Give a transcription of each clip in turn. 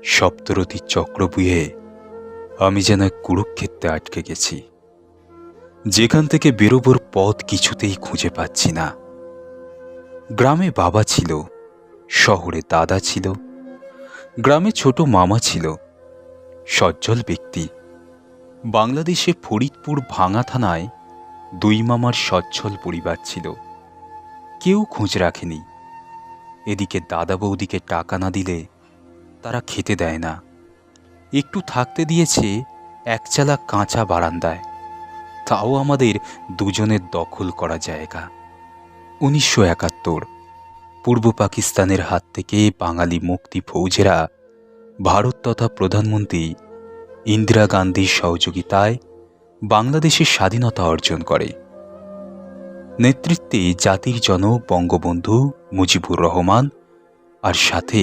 সপ্তরতির চক্রবুহে আমি যেন এক কুরুক্ষেত্রে আটকে গেছি, যেখান থেকে বেরোবার পথ কিছুতেই খুঁজে পাচ্ছি না। গ্রামে বাবা ছিল, শহরে দাদা ছিল, গ্রামে ছোট মামা ছিল, সজ্জল ব্যক্তি। বাংলাদেশে ফরিদপুর ভাঙা থানায় দুই মামার সচ্ছল পরিবার ছিল, কেউ খোঁজ রাখেনি। এদিকে দাদা বৌদিকে টাকা না দিলে তারা খেতে দেয় না, একটু থাকতে দিয়েছে একচালা কাঁচা বারান্দায়, তাও আমাদের দুজনের দখল করা জায়গা। 1971 পূর্ব পাকিস্তানের হাত থেকে বাঙালি মুক্তি ফৌজেরা ভারত তথা প্রধানমন্ত্রী ইন্দিরা গান্ধীর সহযোগিতায় বাংলাদেশের স্বাধীনতা অর্জন করে। নেতৃত্বে জাতির জনক বঙ্গবন্ধু মুজিবুর রহমান, আর সাথে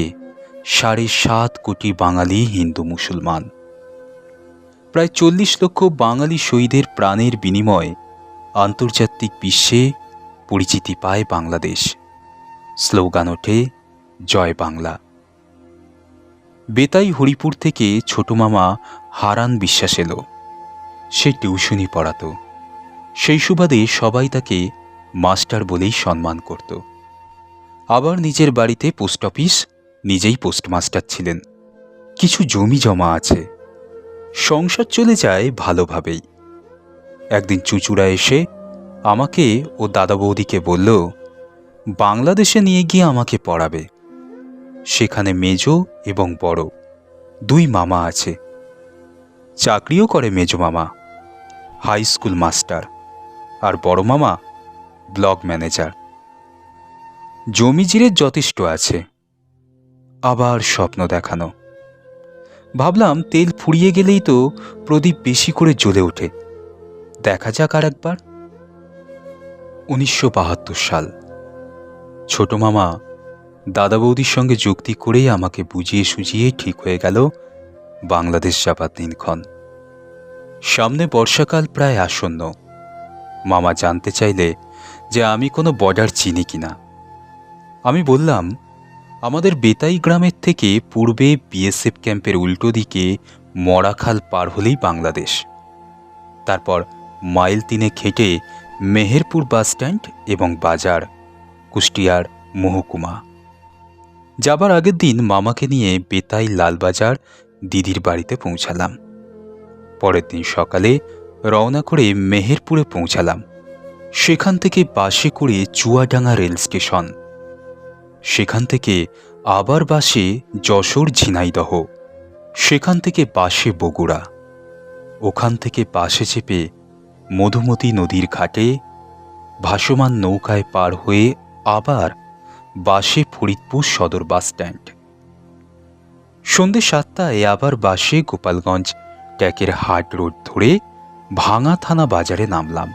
7.5 কোটি বাঙালি হিন্দু মুসলমান। প্রায় 40 লক্ষ বাঙালি শহীদের প্রাণের বিনিময়ে আন্তর্জাতিক বিশ্বে পরিচিতি পায় বাংলাদেশ। স্লোগান ওঠে জয় বাংলা। বেতাই হরিপুর থেকে ছোট মামা হারান বিশ্বাস এলো। সে টিউশনি পড়াতো, সেই সুবাদে সবাই তাকে মাস্টার বলেই সম্মান করত। আবার নিজের বাড়িতে পোস্ট অফিস, নিজেই পোস্টমাস্টার ছিলেন। কিছু জমি জমা আছে, সংসার চলে যায় ভালোভাবেই। একদিন চুঁচুড়া এসে আমাকে ও দাদা বৌদিকে বলল বাংলাদেশে নিয়ে গিয়ে আমাকে পড়াবে। সেখানে মেজ এবং বড় দুই মামা আছে। চাকরিও করে মেজ মামা হাই স্কুল মাস্টার, আর বড় মামা ব্লক ম্যানেজার। জমি যথেষ্ট আছে। আবার স্বপ্ন দেখানো। ভাবলাম তেল ফুরিয়ে গেলেই তো প্রদীপ বেশি করে জ্বলে ওঠে, দেখা যাক আর একবার। 1972 সাল। ছোট মামা দাদা বৌদির সঙ্গে যুক্তি করেই আমাকে বুঝিয়ে সুঝিয়ে ঠিক হয়ে গেল বাংলাদেশ যাবার দিনক্ষণ। সামনে বর্ষাকাল প্রায় আসন্ন। মামা জানতে চাইলে যে আমি কোনো বর্ডার চিনি কিনা। আমি বললাম আমাদের বেতাই গ্রামের থেকে পূর্বে বিএসএফ ক্যাম্পের উল্টো দিকে মরাখাল পার হলেই বাংলাদেশ। তারপর মাইল 3 হেঁটে মেহেরপুর বাসস্ট্যান্ড এবং বাজার, কুষ্টিয়ার মহকুমা। যাবার আগের দিন মামাকে নিয়ে বেতাই লালবাজার দিদির বাড়িতে পৌঁছালাম। পরের দিন সকালে রওনা করে মেহেরপুরে পৌঁছালাম। সেখান থেকে বাসে করে চুয়াডাঙ্গা রেল স্টেশন, সেখান থেকে আবার বাসে যশোর ঝিনাইদহ, সেখান থেকে বাসে বগুড়া, ওখান থেকে বাসে চেপে মধুমতি নদীর ঘাটে ভাসমান নৌকায় পার হয়ে আবার বাসে ফরিদপুর সদর বাসস্ট্যান্ড। সন্ধ্যে 7টায় আবার বাসে গোপালগঞ্জ ট্যাকের হাট রোড ধরে ভাঙা থানা বাজারে নামলাম।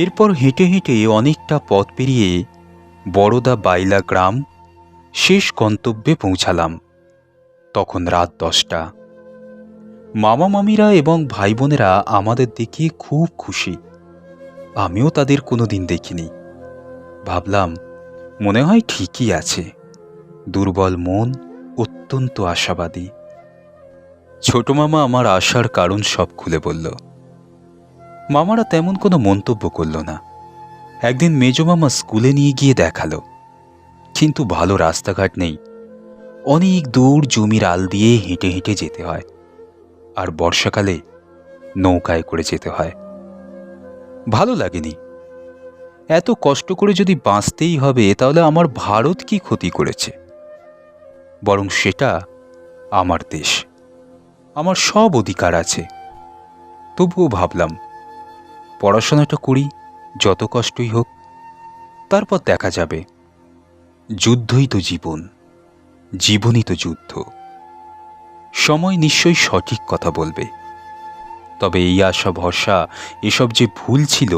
এরপর হেঁটে হেঁটে অনেকটা পথ পেরিয়ে বড়দা বাইলা গ্রাম শেষ গন্তব্যে পৌঁছালাম। তখন রাত 10টা। মামা মামিরা এবং ভাই বোনেরা আমাদের দেখে খুব খুশি। আমিও তাদের কোনোদিন দেখিনি। ভাবলাম মনে হয় ঠিকই আছে। দুর্বল মন অত্যন্ত আশাবাদী। ছোট মামা আমার আসার কারণ সব খুলে বলল। মামারা তেমন কোনো মন্তব্য করল না। একদিন মেজ মামা স্কুলে নিয়ে গিয়ে দেখালো, কিন্তু ভালো রাস্তাঘাট নেই। অনেক দূর জমির আল দিয়ে হেঁটে হেঁটে যেতে হয়, আর বর্ষাকালে নৌকায় করে যেতে হয়। ভালো লাগেনি। এত কষ্ট করে যদি বাঁচতেই হবে তাহলে আমার ভারত কি ক্ষতি করেছে? বরং সেটা আমার দেশ, আমার সব অধিকার আছে। তবুও ভাবলাম পড়াশোনাটা করি, যত কষ্টই হোক, তারপর দেখা যাবে। যুদ্ধই তো জীবন, জীবনই তো যুদ্ধ। সময় নিশ্চয়ই সঠিক কথা বলবে। তবে এই আশা ভরসা এসব যে ভুল ছিল,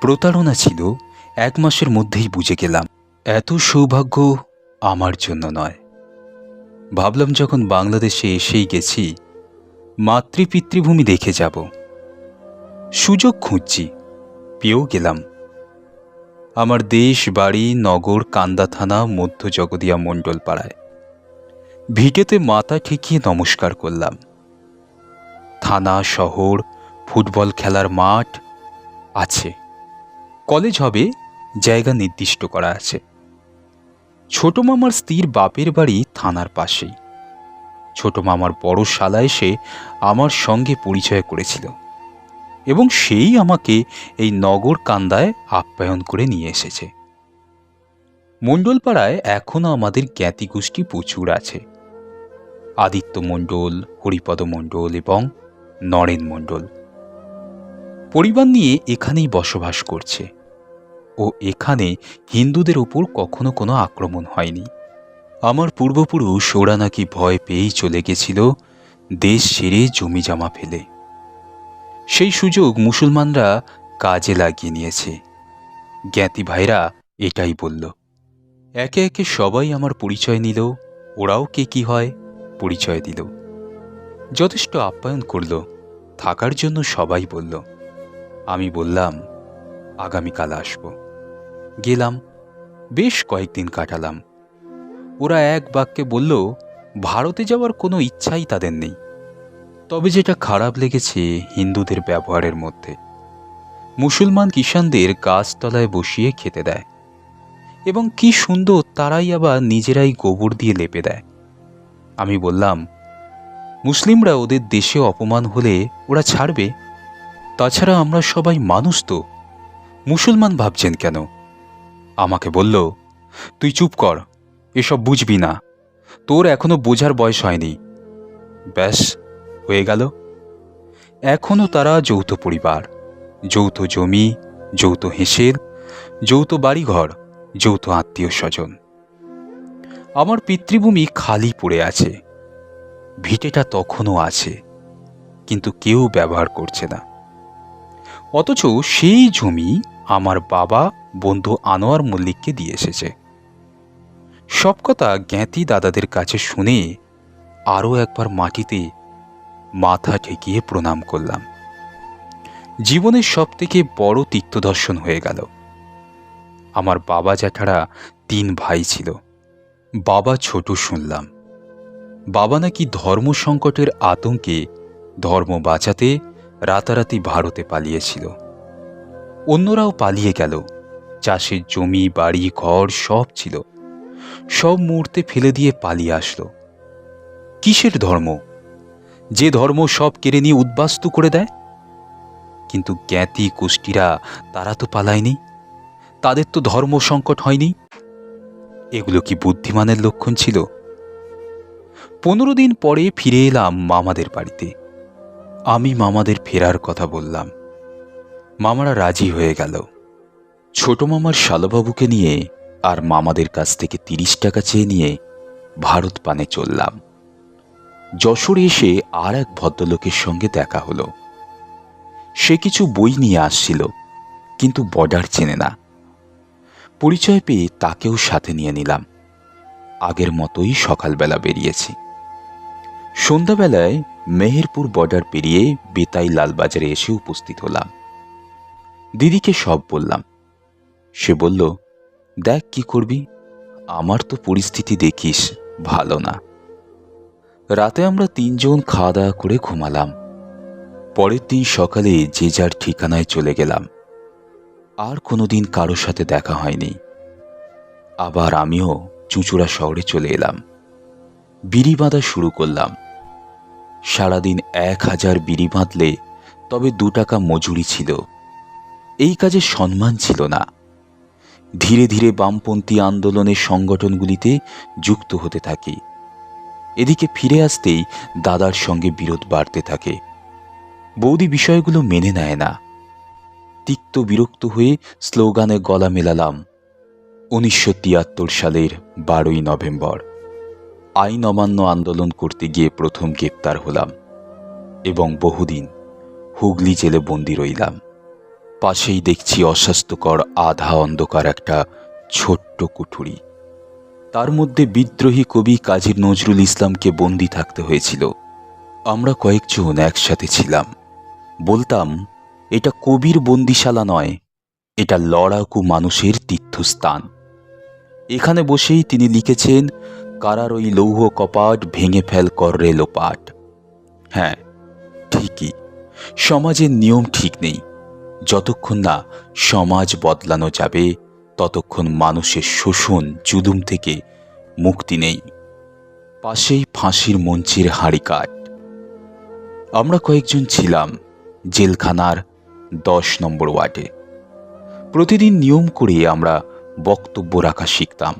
প্রতারণা ছিল, 1 মাসের মধ্যেই বুঝে গেলাম। এত সৌভাগ্য আমার জন্য নয়। ভাবলাম যখন বাংলাদেশে এসেই গেছি, মাতৃপিতৃভূমি দেখে যাব। সুযোগ খুঁজছি, পেয়েও গেলাম। আমার দেশ বাড়ি নগর কান্দা থানা মধ্য জগদিয়া মণ্ডল পাড়ায়। ভিটেতে মাথা ঠেকিয়ে নমস্কার করলাম। থানা, শহর, ফুটবল খেলার মাঠ আছে, কলেজ হবে, জায়গা নির্দিষ্ট করা আছে। ছোট মামার স্ত্রীর বাপের বাড়ি থানার পাশেই। ছোট মামার বড় শালা এসে আমার সঙ্গে পরিচয় করেছিল এবং সেই আমাকে এই নগর কান্দায় আপ্যায়ন করে নিয়ে এসেছে। মণ্ডলপাড়ায় এখনো আমাদের জ্ঞাতি গোষ্ঠী প্রচুর আছে। আদিত্য মণ্ডল, হরিপদ মণ্ডল এবং নরেন মণ্ডল পরিবার নিয়ে এখানেই বসবাস করছে ও এখানে হিন্দুদের উপর কখনো কোনো আক্রমণ হয়নি। আমার পূর্বপুরুষ ওরা নাকি ভয় পেয়েই চলে গেছিল দেশ ছেড়ে জমি জমা ফেলে। সেই সুযোগ মুসলমানরা কাজে লাগিয়ে নিয়েছে। জ্ঞাতি ভাইরা এটাই বলল। একে একে সবাই আমার পরিচয় নিল, ওরাও কে কি হয় পরিচয় দিল। যথেষ্ট আপ্যায়ন করল, থাকার জন্য সবাই বলল। আমি বললাম আগামীকাল আসব। গেলাম, বেশ কয়েকদিন কাটালাম। ওরা এক বাক্যে বলল ভারতে যাওয়ার কোনো ইচ্ছাই তাদের নেই। তবে যেটা খারাপ লেগেছে হিন্দুদের ব্যবহারের মধ্যে। মুসলমান কিষানদের গাছতলায় বসিয়ে খেতে দেয় এবং কি সুন্দর তারাই আবার নিজেরাই গোবর দিয়ে লেপে দেয়। আমি বললাম মুসলিমরা ওদের দেশে অপমান হলে ওরা ছাড়বে? তাছাড়া আমরা সবাই মানুষ তো, মুসলমান ভাবছেন কেন? আমাকে বলল তুই চুপ কর, এসব বুঝবি না, তোর এখনো বোঝার বয়স হয়নি। ব্যাস হয়ে গেল। এখনো তারা যৌথ পরিবার, যৌথ জমি, যৌথ হেঁসেল, যৌথ বাড়িঘর, যৌথ আত্মীয় স্বজন। আমার পিতৃভূমি খালি পড়ে আছে, ভিটেটা তখনও আছে, কিন্তু কেউ ব্যবহার করছে না। অথচ সেই জমি আমার বাবা বন্ধু আনোয়ার মল্লিককে দিয়ে এসেছে। সব কথা জ্ঞাতি দাদাদের কাছে শুনে আরও একবার মাটিতে মাথা ঠেকিয়ে প্রণাম করলাম। জীবনের সব থেকে বড় তীর্থদর্শন হয়ে গেল। আমার বাবা জ্যাঠারা 3 ভাই ছিল। বাবা ছোট শুনলাম। বাবা নাকি ধর্ম সংকটের আতঙ্কে ধর্ম বাঁচাতে রাতারাতি ভারতে পালিয়েছিল। অন্যরাও পালিয়ে গেল। চাষের জমি, বাড়ি, ঘর সব ছিল, সব মুহূর্তে ফেলে দিয়ে পালিয়ে আসলো। কিসের ধর্ম? যে ধর্ম সব কেড়ে নিয়ে উদ্বাস্তু করে দেয়। কিন্তু জ্ঞাতি গোষ্ঠীরা তারা তো পালায়নি, তাদের তো ধর্ম সংকট হয়নি। এগুলো কি বুদ্ধিমানের লক্ষণ ছিল? 15 দিন পরে ফিরে এলাম মামাদের বাড়িতে। আমি মামাদের ফেরার কথা বললাম। মামারা রাজি হয়ে গেল। ছোট মামার শালবাবুকে নিয়ে আর মামাদের কাছ থেকে 30 টাকা চেয়ে নিয়ে ভারত পানে চললাম। যশোরে এসে আর এক ভদ্রলোকের সঙ্গে দেখা হলো। সে কিছু বই নিয়ে আসছিল, কিন্তু বর্ডার চেনে না। পরিচয় পেয়ে তাকেও সাথে নিয়ে নিলাম। আগের মতোই সকালবেলা বেরিয়েছি। সন্ধ্যাবেলায় মেহেরপুর বর্ডার পেরিয়ে বেতাই লালবাজারে এসে উপস্থিত হলাম। দিদিকে সব বললাম। সে বলল, দেখ কি করবি, আমার তো পরিস্থিতি দেখিস ভালো না। রাতে আমরা 3 জন খাওয়া দাওয়া করে ঘুমালাম। পরের দিন সকালে যে যার ঠিকানায় চলে গেলাম। আর কোনোদিন কারোর সাথে দেখা হয়নি। আবার আমিও চুঁচুড়া শহরে চলে এলাম। বিড়ি বাঁধা শুরু করলাম। সারাদিন 1000 বিড়ি বাঁধলে তবে 2 টাকা মজুরি ছিল। এই কাজে সম্মান ছিল না। ধীরে ধীরে বামপন্থী আন্দোলনের সংগঠনগুলিতে যুক্ত হতে থাকি। এদিকে ফিরে আসতেই দাদার সঙ্গে বিরোধ বাড়তে থাকে। বৌদি বিষয়গুলো মেনে নেয় না। তিক্ত বিরক্ত হয়ে স্লোগানে গলা মেলালাম। 1973 সালের 12ই নভেম্বর আইন অমান্য আন্দোলন করতে গিয়ে প্রথম গ্রেপ্তার হলাম এবং বহুদিন হুগলি জেলে বন্দী রইলাম। পাশেই দেখছি অস্বাস্থ্যকর আধা অন্ধকার একটা ছোট্ট কুঠুরি। তার মধ্যে বিদ্রোহী কবি কাজী নজরুল ইসলামকে বন্দী থাকতে হয়েছিল। আমরা কয়েকজন একসাথে ছিলাম। বলতাম, এটা কবির বন্দিশালা নয়, এটা লড়াকু মানুষের তীর্থস্থান। এখানে বসেই তিনি লিখেছেন, কারার ওই লৌহ কপাট ভেঙে ফেল কর রে লোপাট। হ্যাঁ, ঠিকই, সমাজের নিয়ম ঠিক নেই। যতক্ষণ না সমাজ বদলানো যাবে ততক্ষণ মানুষের শোষণ জুলুম থেকে মুক্তি নেই। পাশেই ফাঁসির মঞ্চের হাঁড়িকাঠ। আমরা কয়েকজন ছিলাম জেলখানার 10 নম্বর ওয়ার্ডে। প্রতিদিন নিয়ম করে আমরা বক্তব্য রাখা শিখতাম।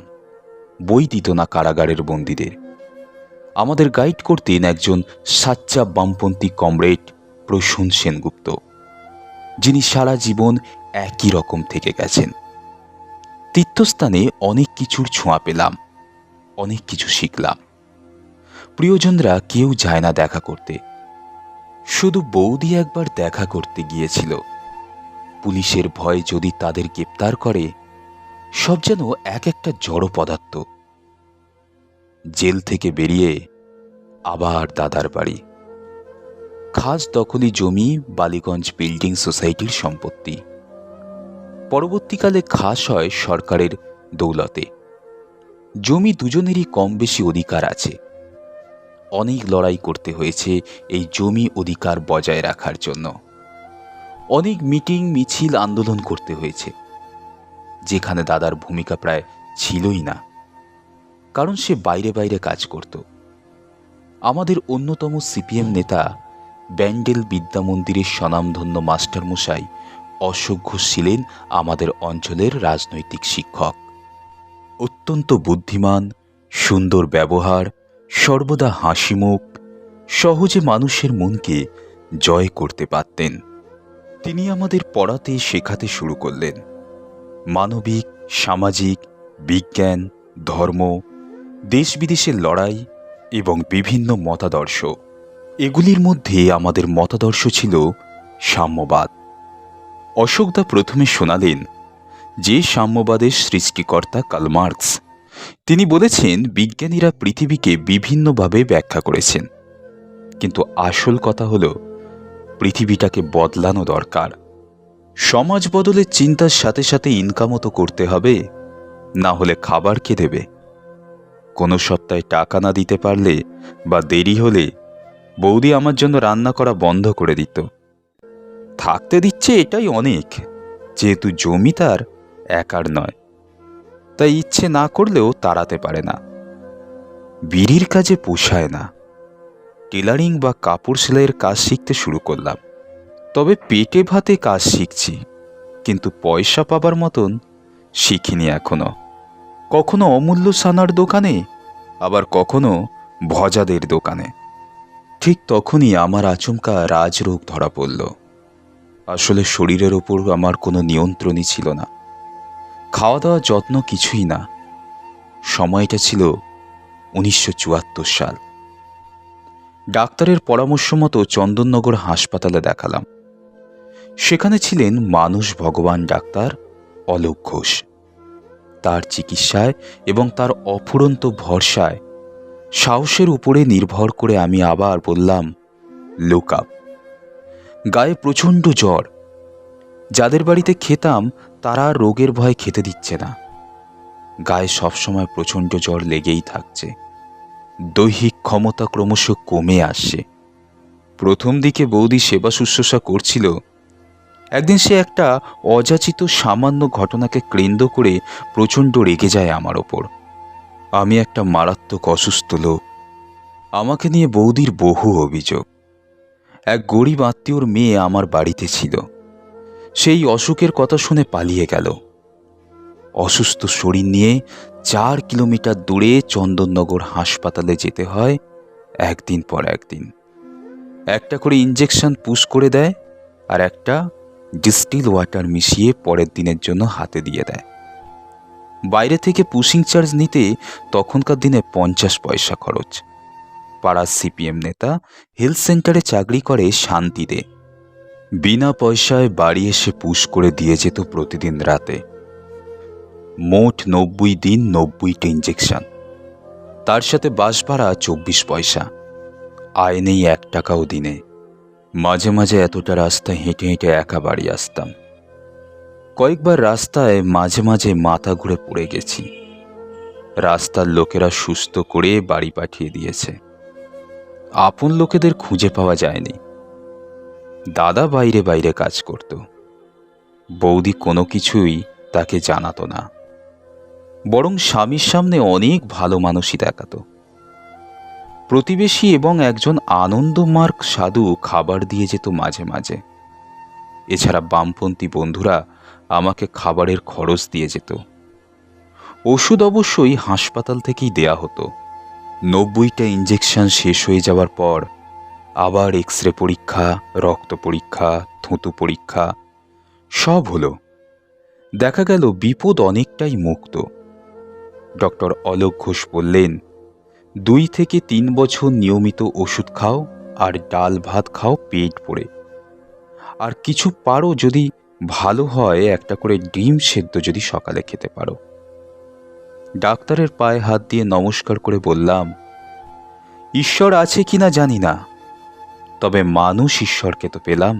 বই দিত না কারাগারের বন্দীদের। আমাদের গাইড করতেন একজন সাচ্চা বামপন্থী কমরেড প্রসূন সেনগুপ্ত, যিনি সারা জীবন একই রকম থেকে গেছেন। তীর্থস্থানে অনেক কিছুর ছোঁয়া পেলাম, অনেক কিছু শিখলাম। প্রিয়জনরা কেউ যায় না দেখা করতে, শুধু বৌদি একবার দেখা করতে গিয়েছিল। পুলিশের ভয় যদি তাদের গ্রেপ্তার করে, সব যেন এক একটা জড় পদার্থ। জেল থেকে বেরিয়ে আবার দাদার বাড়ি। খাস দখলি জমি বালিগঞ্জ বিল্ডিং সোসাইটির সম্পত্তি। পরবর্তীকালে খাস হয় সরকারের দৌলতে। জমি দুজনেরই কম বেশি অধিকার আছে। অনেক লড়াই করতে হয়েছে এই জমি অধিকার বজায় রাখার জন্য। অনেক মিটিং মিছিল আন্দোলন করতে হয়েছে, যেখানে দাদার ভূমিকা প্রায় ছিলই না, কারণ সে বাইরে বাইরে কাজ করত। আমাদের অন্যতম সিপিএম নেতা ব্যান্ডেল বিদ্যা মন্দিরের স্বনামধন্য মাস্টারমশাই অশোক ঘোষ ছিলেন আমাদের অঞ্চলের রাজনৈতিক শিক্ষক। অত্যন্ত বুদ্ধিমান, সুন্দর ব্যবহার, সর্বদা হাসিমুখ, সহজে মানুষের মনকে জয় করতে পারতেন। তিনি আমাদের পড়াতে শেখাতে শুরু করলেন মানবিক, সামাজিক, বিজ্ঞান, ধর্ম, দেশ বিদেশের লড়াই এবং বিভিন্ন মতাদর্শ। এগুলির মধ্যে আমাদের মতাদর্শ ছিল সাম্যবাদ। অশোকদা প্রথমে শোনালেন যে সাম্যবাদের সৃষ্টিকর্তা কার্ল মার্কস। তিনি বলেছেন বিজ্ঞানীরা পৃথিবীকে বিভিন্নভাবে ব্যাখ্যা করেছেন, কিন্তু আসল কথা হল পৃথিবীটাকে বদলানো দরকার। সমাজ বদলের চিন্তার সাথে সাথে ইনকামও তো করতে হবে, না হলে খাবার কে দেবে? কোনো সপ্তাহে টাকা না দিতে পারলে বা দেরি হলে বৌদি আমার জন্য রান্না করা বন্ধ করে দিত। থাকতে দিচ্ছে এটাই অনেক, যেহেতু জমি তার একার নয়, তাই ইচ্ছে না করলেও তাড়াতে পারে না। বিড়ির কাজে পোষায় না। টেলারিং বা কাপড় সেলাইয়ের কাজ শিখতে শুরু করলাম। তবে পেটে ভাতে কাজ শিখছি, কিন্তু পয়সা পাবার মতন শিখিনি এখনো। কখনো অমূল্য সানার দোকানে, আবার কখনো ভজাদের দোকানে। ঠিক তখনই আমার আচমকা রাজরোগ ধরা পড়ল। আসলে শরীরের ওপর আমার কোনো নিয়ন্ত্রণই ছিল না। খাওয়া দাওয়া যত্ন কিছুই না। সময়টা ছিল 1974 সাল। ডাক্তারের পরামর্শ মতো চন্দননগর হাসপাতালে দেখালাম। সেখানে ছিলেন মানুষ ভগবান ডাক্তার অলোক ঘোষ। তার চিকিৎসায় এবং তার অফুরন্ত ভরসায়, সাহসের উপরে নির্ভর করে আমি আবার বললাম লুক আপ। গায়ে প্রচণ্ড জ্বর। যাদের বাড়িতে খেতাম তারা রোগের ভয় খেতে দিচ্ছে না। গায়ে সবসময় প্রচণ্ড জ্বর লেগেই থাকছে। দৈহিক ক্ষমতা ক্রমশ কমে আসছে। প্রথম দিকে বৌদি সেবা শুশ্রূষা করছিল। একদিন সে একটা অযাচিত সামান্য ঘটনাকে কেন্দ্র করে প্রচণ্ড রেগে যায় আমার ওপর। আমি একটা মারাত্মক অসুস্থ লোক। আমাকে নিয়ে বৌদির বহু অভিযোগ। এক গরিব আত্মীয়র মেয়ে আমার বাড়িতে ছিল। সেই অসুখের কথা শুনে পালিয়ে গেল। অসুস্থ শরীর নিয়ে 4 কিলোমিটার দূরে চন্দননগর হাসপাতালে যেতে হয় একদিন পর একদিন। একটা করে ইঞ্জেকশন পুশ করে দেয়, আর একটা ডিস্টিল ওয়াটার মিশিয়ে পরের দিনের জন্য হাতে দিয়ে দেয়। বাইরে থেকে পুশিং চার্জ নিতে তখনকার দিনে 50 পয়সা খরচ। পাড়ার সিপিএম নেতা হেলথ সেন্টারে চাকরি করে শান্তিতে। বিনা পয়সায় বাড়ি এসে পুশ করে দিয়ে যেত প্রতিদিন রাতে। মোট 90 দিন 90টা ইঞ্জেকশন, তার সাথে বাস ভাড়া 24 পয়সা। আয় নেই 1 টাকাও দিনে। মাঝে মাঝে এতটা রাস্তা হেঁটে হেঁটে একা বাড়ি আসতাম। কয়েকবার রাস্তায় মাঝে মাঝে মাথা ঘুরে পড়ে গেছি। রাস্তার লোকেরা সুস্থ করে বাড়ি পাঠিয়ে দিয়েছে। আপন লোকেদের খুঁজে পাওয়া যায়নি। দাদা বাইরে বাইরে কাজ করত। বৌদি কোনো কিছুই তাকে জানাতো না, বরং স্বামীর সামনে অনেক ভালো মানুষই দেখাতো। প্রতিবেশী এবং একজন আনন্দমার্গ সাধু খাবার দিয়ে যেত মাঝে মাঝে। এছাড়া বামপন্থী বন্ধুরা আমাকে খাবারের খরচ দিয়ে যেত। ওষুধ অবশ্যই হাসপাতাল থেকেই দেয়া হতো। 90টা ইঞ্জেকশন শেষ হয়ে যাওয়ার পর আবার এক্স রে পরীক্ষা, রক্ত পরীক্ষা, থুতু পরীক্ষা সব হলো। দেখা গেল বিপদ অনেকটাই মুক্ত। ডক্টর অলোক ঘোষ বললেন, 2 থেকে 3 বছর নিয়মিত ওষুধ খাও আর ডাল ভাত খাও পেট ভরে। আর কিছু পারো যদি ভালো হয় একটা করে ডিম সেদ্ধ যদি সকালে খেতে পারো। ডাক্তারের পায়ে হাত দিয়ে নমস্কার করে বললাম, ঈশ্বর আছে কিনা জানি না, তবে মানুষ ঈশ্বরকে তো পেলাম।